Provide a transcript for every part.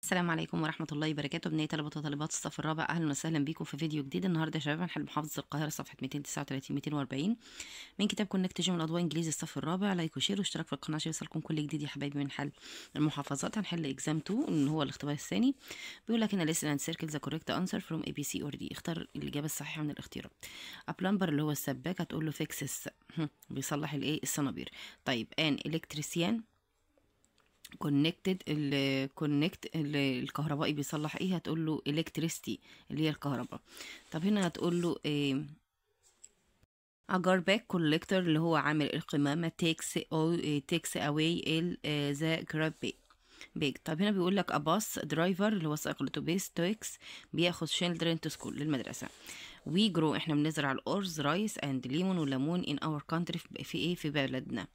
السلام عليكم ورحمة الله وبركاته. بنية طلبة وطالبات الصف الرابع، أهلا وسهلا بكم في فيديو جديد. النهاردة يا شباب هنحل محافظة القاهرة صفحة 239 240 من كتاب كونكت جيم الأضواء إنجليزي الصف الرابع. لايك وشير واشتراك في القناة عشان يوصلكم كل جديد يا حبايبي من حل المحافظات. هنحل إكزام 2 اللي هو الاختبار الثاني. بيقول لك هنا listen and circle the correct answer from A B C or D. اختار الإجابة الصحيحة من الاختيارات. أبلمبر اللي هو السباك، هتقول له فيكسس بيصلح الإيه الصنابير. طيب ان إلكتريسيان كونكتد الكهربائي بيصلح ايه؟ هتقول له الكتريستي اللي هي الكهرباء. طب هنا هتقول له ايه؟ اجارباك كوليكتور اللي هو عامل القمامه تيكس اواي ذا جراب بيج. طب هنا بيقول لك اباس درايفر اللي هو سائق الاتوبيس تويكس بياخد شيلدرن تو سكول للمدرسه. وي جرو احنا بنزرع الارز رايس اند ليمون وليمون ان اور كانتري في ايه؟ في بلدنا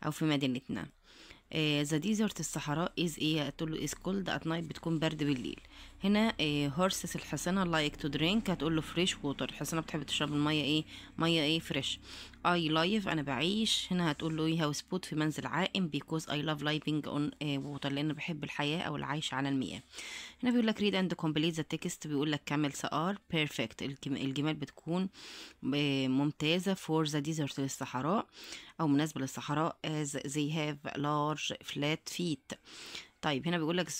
او في مدينتنا. ذا ديزرت الصحراء از ايه؟ هتقول له از كولد ات نايت بتكون برد بالليل. هنا هورسس الحصانه لايك تو درينك، هتقول له فريش ووتر الحصانه بتحب تشرب الميه ايه؟ ميه ايه؟ فريش. اي لايف انا بعيش. هنا هتقول له ايه؟ هاوس بوت في منزل عائم بيكوز اي لاف لايفنج اون ووتر لان بحب الحياه او العيش على المياه. هنا بيقول لك read and complete the text، بيقول لك كمل سؤال perfect الجمال بتكون ممتازة for the desert للصحراء أو مناسبة للصحراء as they have large flat feet. طيب هنا بيقول لك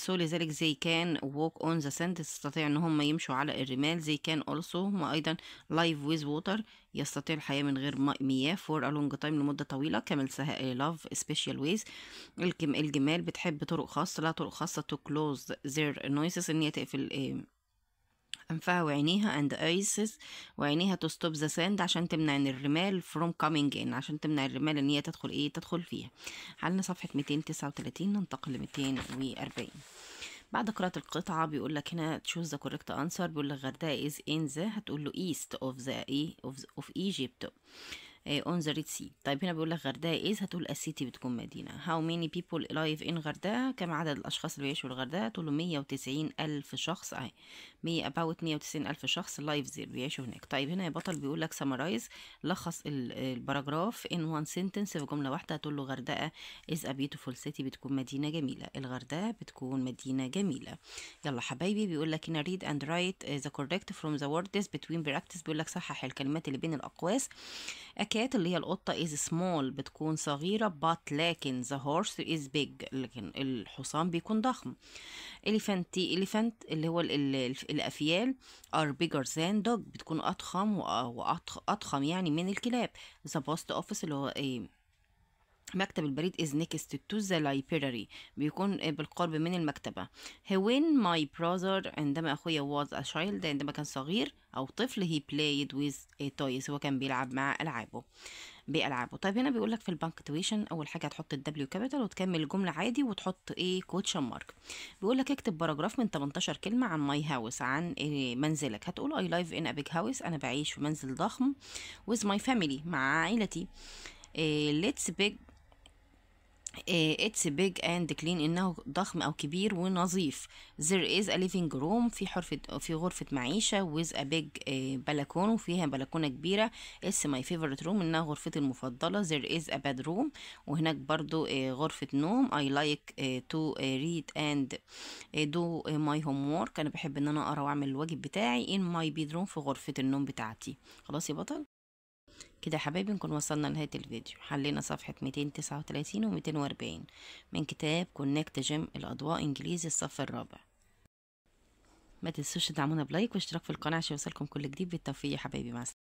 so لذلك they can walk on the sand تستطيع ان هم يمشوا على الرمال. they can also هم ايضا live with water يستطيع الحياة من غير مياه for a long time لمدة طويلة. كمل love special ways الجمال بتحب طرق خاصة، لا طرق خاصة to close their noises ان هي تقفل أنفها وعينيها and eyes وعينيها to stop the sand عشان تمنع ان الرمال from coming in عشان تمنع الرمال ان هي تدخل فيها. حلنا صفحة 239 ننتقل ل 240. بعد قراءة القطعة بيقول لك هنا choose the correct answer. بيقول لك غردقة is in the هتقول له east of the of Egypt on the Red Sea. طيب هنا بيقول لك غردقة is هتقول a city بتكون مدينة. how many people live in غردقة؟ كم عدد الأشخاص اللي بيعيشوا في الغردقة؟ تقول له 190 ألف شخص أهي about 190 ألف شخص live there بيعيشوا هناك. طيب هنا يا بطل بيقول لك summarize لخص الباراجراف in one sentence في جملة واحدة. هتقول له غردقة is a beautiful city بتكون مدينة جميلة. الغردقة بتكون مدينة جميلة. يلا حبايبي بيقول لك هنا read and write the correct from the words between brackets. بيقول لك صحح الكلمات اللي بين الأقواس. أكات اللي هي القطة is small بتكون صغيرة but لكن the horse is big لكن الحصان بيكون ضخم. elephant اللي هو الأفيال are bigger than dog بتكون أضخم وأضخم يعني من الكلاب. the post office اللي هو إيه؟ مكتب البريد is next to the library بيكون بالقرب من المكتبة. when my brother عندما أخويا was a child عندما كان صغير أو طفل he played with toys هو كان بيلعب مع بألعابه. طيب هنا بيقول لك في البنكتويشن أول حاجة هتحط الدبليو كابيتال وتكمل الجملة عادي وتحط إيه؟ كوتشن مارك. بيقول لك اكتب باراجراف من 18 كلمة عن ماي هاوس عن منزلك. هتقول I live in a big house أنا بعيش في منزل ضخم with my family مع عائلتي. let's big it's big and clean إنه ضخم أو كبير ونظيف. there is a living room في غرفة معيشة with a big بلكون وفيها بلكونة كبيرة. it's my favorite room إنها غرفتي المفضلة. there is a bedroom وهناك برضو غرفة نوم. I like to read and do my homework أنا بحب إن أنا أقرأ وأعمل الواجب بتاعي in my bedroom في غرفة النوم بتاعتي. خلاص يا بطل كده يا حبايبي نكون وصلنا لنهاية الفيديو. حلينا صفحة 239 و 240 من كتاب كونكت جيم الأضواء إنجليزي الصف الرابع. ما تنسوش تدعمونا بلايك واشتراك في القناة عشان يوصلكم كل جديد. بالتوفيق يا حبايبي، مع السلامة.